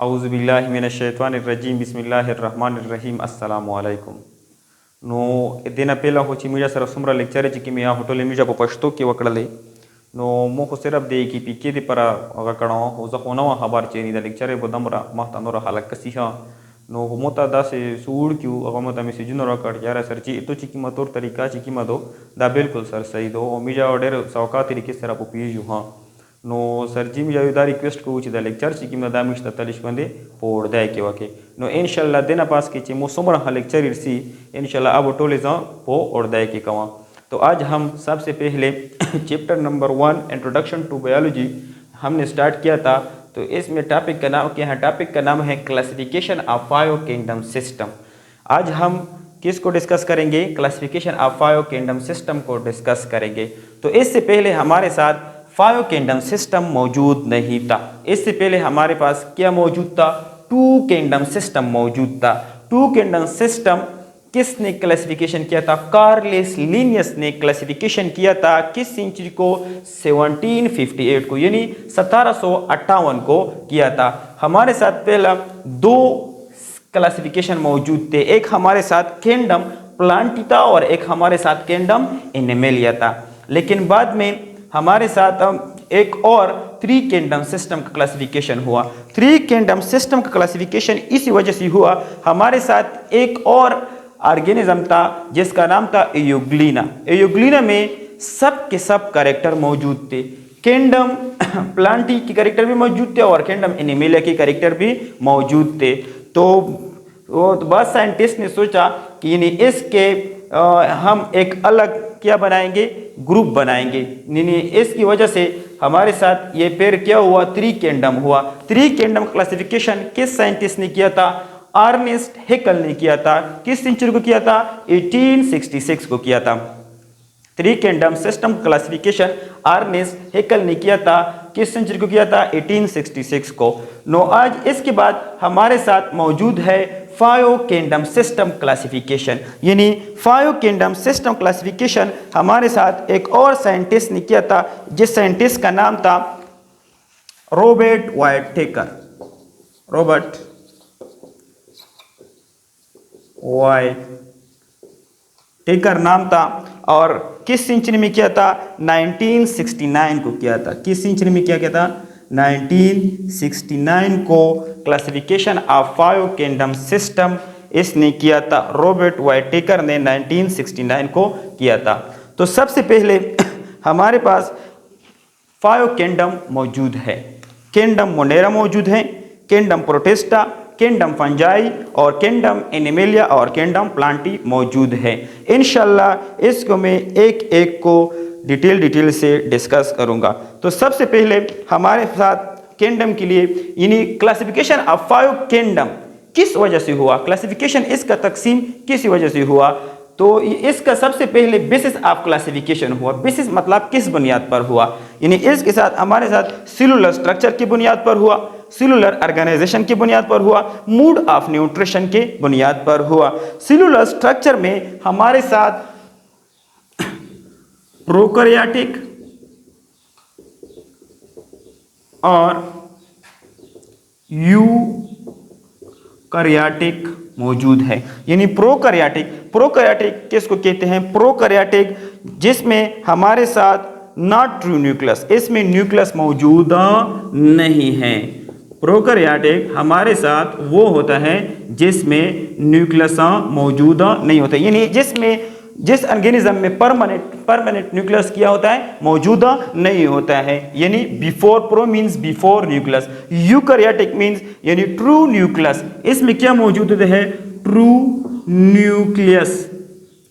औज़ुबिल्लाहिमिनश्शैतानिर्रजीम बिस्मिल्लाहिर्रहमानिर्रहीम अस्सलामु अलैकुम। नो दिन पहला हो मीडिया सर सुमरा लेक्चर कि मैं होटल मीडिया को पश्तो के वकड़ले नो मो को सिर्फ दे कि पीके दे पर अगर हो जखोना हबार चेनी द लेक्चर बदमरा महतनोरा हालक कसिहा नो मोता दा से सूड़ क्यों अगर मोता में सिजुनो रकड़ यार सर ची तो चिकी मतोर तरीका चिकी मदो दा बिल्कुल सर सही दो मीडिया ऑर्डर सौका तरीके से आप पीजू हाँ नो सरजी में जावे दा रिक्वेस्ट को उचित लेक्चर ची कि मैं दामिश तलिश बंदे पोड़ दे के वाके नो इंशाल्लाह देना पास के ची मुसमर हा लेक्चर इरसी इंशाल्लाह अब टोले जा पो और दे के कवा। तो आज हम सबसे पहले chapter number 1 introduction to biology हमने स्टार्ट किया था। तो इसमें टॉपिक का नाम क्या है? टॉपिक का नाम है classification of five kingdom system. आज हम किसको डिस्कस करेंगे? Classification of five kingdom system को डिस्कस करेंगे। तो इससे पहले हमारे साथ फाइव किंगडम सिस्टम मौजूद नहीं था। इससे पहले हमारे पास क्या मौजूद था? टू किंगडम सिस्टम मौजूद था। टू किंगडम सिस्टम किसने क्लासिफिकेशन किया था? कार्लस लिनियस ने क्लासिफिकेशन किया था। किस सेंचुरी को? 1758 को, यानी 1758 को किया था। हमारे साथ पहला दो क्लासिफिकेशन मौजूद थे, एक हमारे साथ किंगडम प्लांटी था और एक हमारे साथ किंगडम एनिमलिया था। लेकिन बाद में हमारे साथ एक और थ्री किंगडम सिस्टम का क्लासिफिकेशन हुआ। थ्री किंगडम सिस्टम का क्लासिफिकेशन इसी वजह से हुआ, हमारे साथ एक और ऑर्गेनिज्म था जिसका नाम था एयोग्लिना। एयोग्लिना में सब के सब कैरेक्टर मौजूद थे। किंगडम प्लांटी के कैरेक्टर भी मौजूद थे और किंगडम एनिमलिया के कैरेक्टर भी मौजूद थे। तो बहुत साइंटिस्ट ने सोचा कि इसके हम एक अलग क्या बनाएंगे? ग्रुप बनाएंगे। इसकी वजह से हमारे साथ ये फिर क्या हुआ? थ्री किंगडम हुआ। थ्री किंगडम क्लासिफिकेशन किस साइंटिस्ट ने किया था? अर्नेस्ट हैकेल ने किया था। किस सेंचुरी को किया था? 1866 को किया था। Three kingdom system classification Ernest Haeckel ने किया था। किस सेंचुरी को किया था? 1866 को। नो आज इसके बाद हमारे साथ मौजूद है फाइव किंगडम सिस्टम क्लासिफिकेशन, यानी फाइव किंगडम सिस्टम क्लासिफिकेशन हमारे साथ एक और साइंटिस्ट ने किया था, जिस साइंटिस्ट का नाम था रॉबर्ट वाइटेकर। रॉबर्ट वाइटेकर नाम था और किस सेंचुरी में किया था? 1969 को किया था। किस सेंचुरी में किया था? 1969 को classification of five kingdom system इसने किया था। रॉबर्ट वाइटेकर ने 1969 को किया था। तो सबसे पहले हमारे पास फाइव किंगडम मौजूद है। किंगडम मोनेरा मौजूद है, किंगडम प्रोटिस्टा, किंगडम फंजाई और किंगडम एनिमलिया और किंगडम प्लांटी मौजूद है। इंशाल्लाह इसको मैं एक एक को डिटेल से डिस्कस करूंगा। तो सबसे पहले हमारे साथ किंगडम के लिए यानी क्लासिफिकेशन ऑफ फाइव किंगडम किस वजह से हुआ? क्लासिफिकेशन इसका तकसीम किस वजह से हुआ? तो इसका सबसे पहले बेसिस ऑफ क्लासिफिकेशन हुआ। बेसिस मतलब किस बुनियाद पर हुआ? यानी इसके साथ हमारे साथ सेलुलर स्ट्रक्चर की बुनियाद पर हुआ, सेलुलर ऑर्गेनाइजेशन की बुनियाद पर हुआ, मोड ऑफ न्यूट्रिशन के बुनियाद पर हुआ। सेलुलर स्ट्रक्चर में हमारे साथ प्रोकैरियोटिक और यूकैरियोटिक मौजूद है। यानी प्रोकैरियोटिक किसको कहते हैं? प्रोकैरियोटिक जिसमें हमारे साथ नॉट ट्रू न्यूक्लियस, इसमें न्यूक्लियस मौजूद नहीं है। प्रोकैरियोटिक हमारे साथ वो होता है जिसमें न्यूक्लियस मौजूद नहीं होता, यानी जिस ऑर्गेनिज्म में परमानेंट न्यूक्लियस क्या होता है? मौजूदा नहीं होता है। यानी before, pro means before nucleus, eukaryotic means यानी ट्रू न्यूक्लियस। इसमें क्या मौजूद है? True nucleus.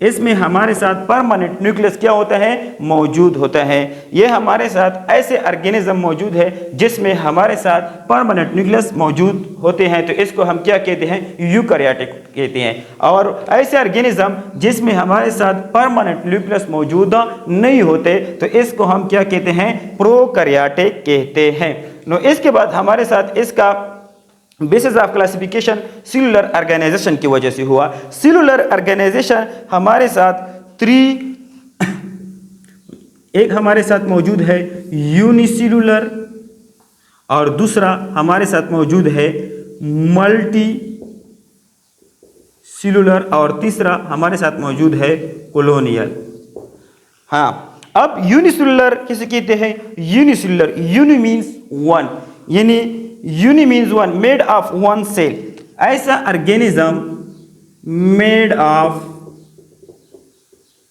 इसमें हमारे साथ परमानेंट न्यूक्लियस क्या होता है? मौजूद होता है। ये हमारे साथ ऐसे ऑर्गेनिज्म मौजूद है जिसमें हमारे साथ परमानेंट न्यूक्लियस मौजूद होते हैं, तो इसको हम क्या कहते हैं? यूकैरियोटिक कहते हैं। और ऐसे ऑर्गेनिज्म जिसमें हमारे साथ परमानेंट न्यूक्लियस मौजूद नहीं होते, तो इसको हम क्या कहते हैं? प्रोकैरियोटिक कहते हैं। नो इसके बाद हमारे साथ इसका basis of classification cellular organisation की वजह से हुआ। सेलुलर ऑर्गेनाइजेशन हमारे साथ एक हमारे साथ मौजूद है यूनिसेलुलर और दूसरा हमारे साथ मौजूद है मल्टी सेलुलर, और तीसरा हमारे साथ मौजूद है कॉलोनियल। हाँ, अब यूनिसेलुलर किसे कहते हैं? यूनिसेलुलर, यूनि मीन्स वन, यानी uni means one, made of one cell. ऐसा organism made of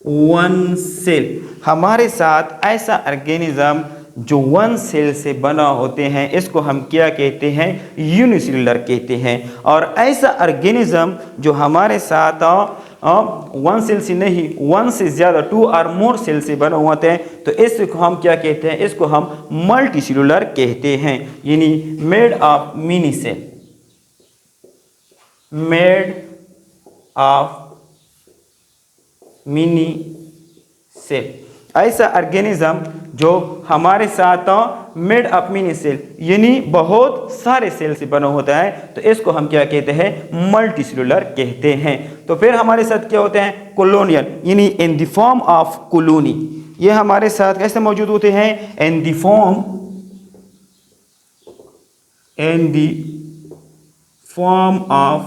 one cell, हमारे साथ ऐसा ऑर्गेनिज्म जो वन सेल से बना होते हैं, इसको हम क्या कहते हैं? यूनिसेलुलर कहते हैं। और ऐसा ऑर्गेनिज्म जो हमारे साथ वन सेल से नहीं, वन से ज्यादा, 2 और मोर सेल से बना होते हैं, तो इसको हम क्या कहते हैं? इसको हम मल्टी सेलुलर कहते हैं, यानी made of mini cell, made of mini cell. ऐसा ऑर्गेनिज्म जो हमारे साथ मेड ऑफ मिनी सेल, यानी बहुत सारे सेल से बना होता है, तो इसको हम क्या कहते हैं? मल्टी सेलुलर कहते हैं। तो फिर हमारे साथ क्या होते हैं? कॉलोनियल, यानी in the form of colony. ये हमारे साथ कैसे मौजूद होते हैं? In the form of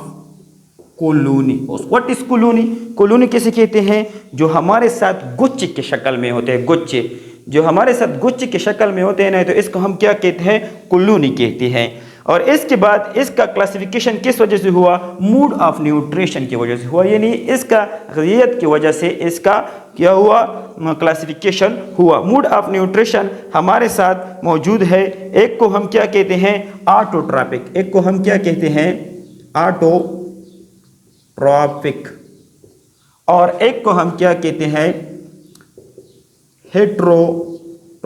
colony. What is colony? Colony किसे कहते हैं? जो हमारे साथ गुच्छे के शक्ल में होते हैं, गुच्छे जो हमारे साथ गुच्छे के शक्ल में होते हैं ना, तो इसको हम क्या कहते हैं? कॉलोनी कहते हैं। और इसके बाद इसका क्लासिफिकेशन किस वजह से हुआ? मूड ऑफ न्यूट्रिशन की वजह से हुआ, यानी इसका ग़िज़ात की वजह से इसका क्या हुआ? क्लासिफिकेशन हुआ। मूड ऑफ न्यूट्रिशन हमारे साथ मौजूद है। एक को हम क्या कहते हैं? ऑटोट्रॉपिक। एक को हम क्या कहते हैं? ऑटोट्रॉपिक। और एक को हम क्या कहते हैं? हेट्रोट्रॉफिक।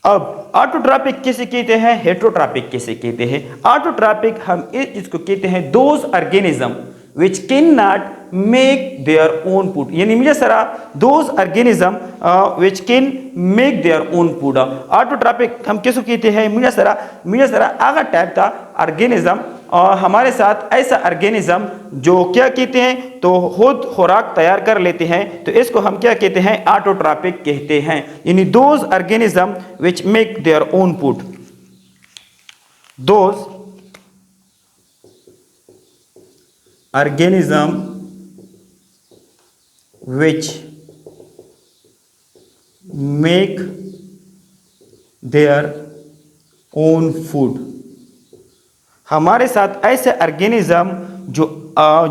अब ऑटोट्रॉपिक किसे कहते हैं? हेट्रोट्रॉपिक किसे कहते हैं? ऑटोट्रॉपिक हम इस चीज को कहते हैं those organism which cannot make their own food, यानी मुझे सरा those organism which can make their own food। Autotrophic हम किसको कहते हैं? मुझे सरा आगा टाइप का ऑर्गेनिज्म, और हमारे साथ ऐसा ऑर्गेनिज्म जो क्या कहते हैं? तो खुद खुराक तैयार कर लेते हैं, तो इसको हम क्या कहते हैं? ऑटोट्रॉपिक कहते हैं, यानी those organism which make their own food, those organism which make their own food। हमारे साथ ऐसे ऑर्गेनिज्म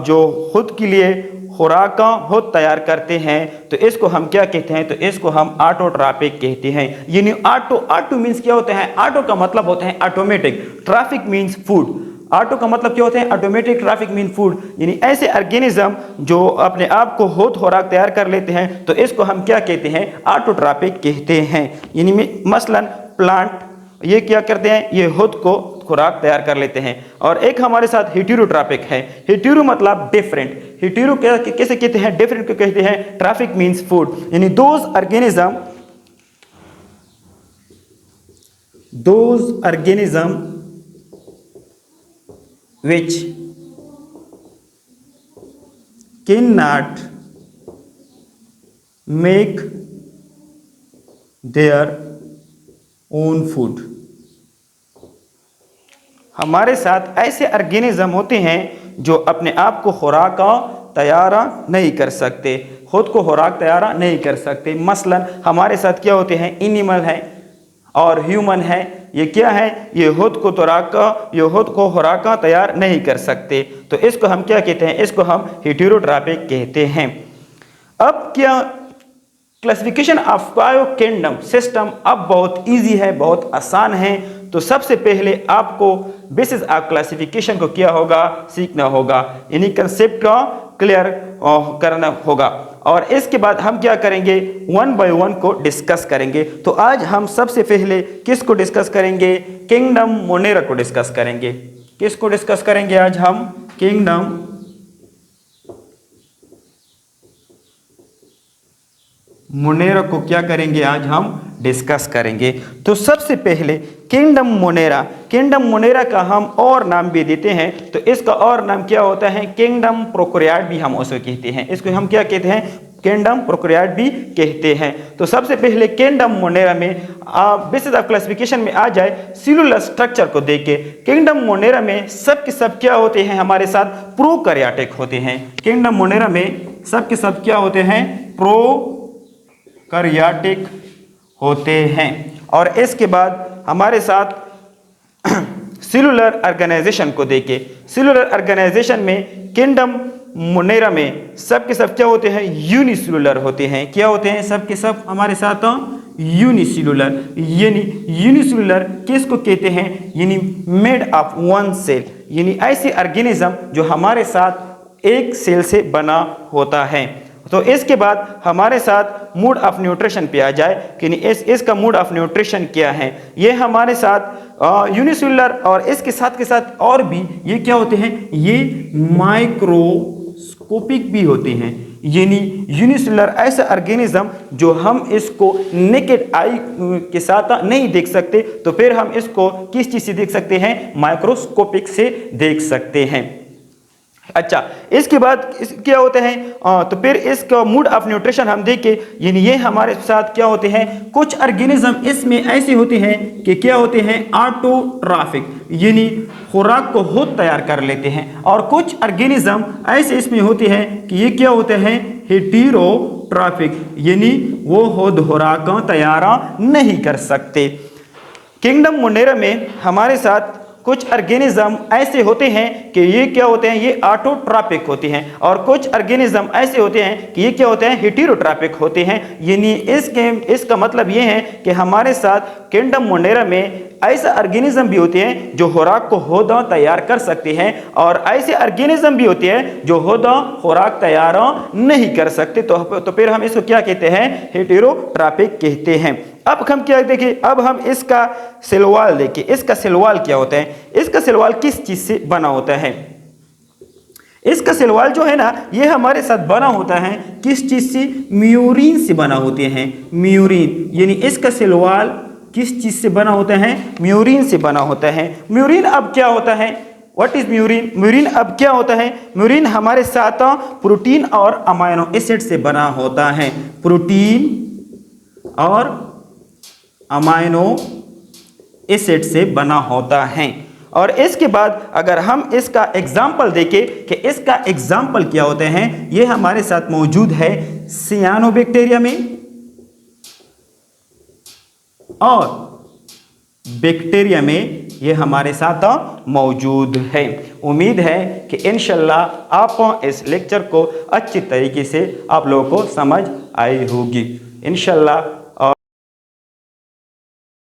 जो खुद के लिए खुराक खुद तैयार करते हैं, तो इसको हम क्या कहते हैं? तो इसको हम ऑटोट्रॉपिक कहते हैं। यानी ऑटो मीन्स क्या होता है? ऑटो का मतलब होता है automatic, traffic means food. Auto का मतलब क्या होता है? ऑटोमेटिक, ट्रैफिक मीन फूड, यानी ऐसे ऑर्गेनिज्म जो अपने आप को खुद खुराक तैयार कर लेते हैं, तो इसको हम क्या कहते हैं? ऑटोट्रॉपिक कहते हैं। यानी मसलन प्लांट ये क्या करते हैं? ये खुद को खुराक तैयार कर लेते हैं। और एक हमारे साथ हेटेरोट्रॉपिक है। हेटेरो मतलब डिफरेंट, हेटेरो कैसे कहते हैं? डिफरेंट को कहते हैं ट्रैफिक मीन्स फूड, यानी those organism which cannot make their own food। हमारे साथ ऐसे ऑर्गेनिज्म होते हैं जो अपने आप को खुराक तैयार नहीं कर सकते, खुद को खुराक तैयार नहीं कर सकते। मसलन हमारे साथ क्या होते हैं? एनिमल है और ह्यूमन है। ये क्या है? ये खुद को खुराक तैयार नहीं कर सकते, तो इसको हम क्या कहते हैं? इसको हम हेटेरोट्रॉपिक कहते हैं। अब क्या classification of bio kingdom system अब बहुत इजी है, बहुत आसान है। तो सबसे पहले आपको बेसिस ऑफ क्लासिफिकेशन को क्या होगा? सीखना होगा, यानी कंसेप्ट का क्लियर करना होगा। और इसके बाद हम क्या करेंगे? वन बाय वन को डिस्कस करेंगे। तो आज हम सबसे पहले किसको डिस्कस करेंगे? किंगडम मोनेरा को डिस्कस करेंगे। किसको डिस्कस करेंगे आज हम? किंगडम मोनेरा को क्या करेंगे? आज हम डिस्कस करेंगे। तो सबसे पहले किंगडम मोनेरा का हम और नाम भी देते हैं, तो इसका और नाम क्या होता है? किंगडम प्रोकैरियोट भी हम उसे कहते हैं। इसको हम क्या कहते हैं? किंगडम प्रोकैरियोट भी कहते हैं। तो सबसे पहले किंगडम मोनेरा में बेसिस ऑफ क्लासिफिकेशन में आ जाए सेलुलर स्ट्रक्चर को देखे, किंगडम मोनेरा में सब के सब क्या होते हैं हमारे साथ, प्रोकैरियोटिक होते हैं। किंगडम मोनेरा में सब के सब क्या होते हैं, प्रोकैरियोटिक होते हैं। और इसके बाद हमारे साथ सेलुलर ऑर्गेनाइजेशन को देखें, सेलुलर ऑर्गेनाइजेशन में किंगडम मोनेरा में सब के सब क्या होते हैं, यूनिसेलुलर होते हैं। क्या होते हैं सब के सब हमारे साथ, यूनिसेलुलर। यानी यूनिसेलुलर किसको कहते हैं, यानी मेड ऑफ वन सेल, यानी ऐसे ऑर्गेनिज्म जो हमारे साथ एक सेल से बना होता है। तो इसके बाद हमारे साथ मोड ऑफ न्यूट्रिशन पे आ जाए कि इसका मोड ऑफ न्यूट्रिशन क्या है। ये हमारे साथ यूनिसेलुलर और इसके साथ के साथ और भी ये क्या होते हैं, ये माइक्रोस्कोपिक भी होते हैं। यानी यूनिसेलुलर ऐसा ऑर्गेनिज्म जो हम इसको नेकेड आई के साथ नहीं देख सकते, तो फिर हम इसको किस चीज से देख सकते हैं, माइक्रोस्कोपिक से देख सकते हैं। अच्छा, इसके बाद क्या होते हैं, तो फिर इसका मोड ऑफ न्यूट्रिशन हम देखें, यानी ये हमारे साथ क्या होते हैं, कुछ ऑर्गेनिज्म इसमें ऐसे होते हैं कि क्या होते हैं, ऑटोट्रॉफिक, यानी खुराक को खुद तैयार कर लेते हैं। और कुछ ऑर्गेनिज्म ऐसे इसमें होते हैं कि ये क्या होते हैं, हेटेरोट्रॉफिक, यानी वो खुद खुराक तैयार नहीं कर सकते। किंगडम मोनेरा में हमारे साथ कुछ ऑर्गेनिज्म ऐसे होते हैं कि ये क्या होते हैं, ये ऑटोट्रॉपिक होते हैं। और कुछ ऑर्गेनिज्म ऐसे होते हैं कि ये क्या होते हैं, हेटेरोट्रॉपिक होते हैं। यानी इसका मतलब ये है कि हमारे साथ किंगडम मोनेरा में ऐसा ऑर्गेनिज्म भी होते हैं जो खुराक को खुद तैयार कर सकते हैं, और ऐसे ऑर्गेनिज्म भी होते हैं जो खुद खुराक तैयार नहीं कर सकते। तो फिर हम इसको क्या कहते हैं, हेटेरोट्रॉपिक कहते हैं। अब हम क्या देखें, अब हम इसका सेल वॉल देखें। इसका सेल वॉल क्या होता है, इसका सेल वॉल किस चीज से बना होता है। इसका सेल वॉल जो है ना, ये हमारे साथ बना होता है किस चीज से, म्यूरिन से बना होते हैं। म्यूरिन, यानी इसका सेल वॉल किस चीज से बना होता है, म्यूरिन से बना होता है। म्यूरिन अब क्या होता है, व्हाट इज म्यूरिन, म्यूरिन अब क्या होता है, म्यूरिन हमारे साथ प्रोटीन और अमाइनो एसिड से बना होता है। प्रोटीन और अमाइनो एसिड से बना होता है। और इसके बाद अगर हम इसका एग्जाम्पल देखें कि इसका एग्जाम्पल क्या होते हैं, ये हमारे साथ मौजूद है सियानोबैक्टीरिया में और बैक्टीरिया में, ये हमारे साथ मौजूद है। उम्मीद है कि इंशाल्लाह आप इस लेक्चर को अच्छी तरीके से आप लोगों को समझ आई होगी। इंशाल्लाह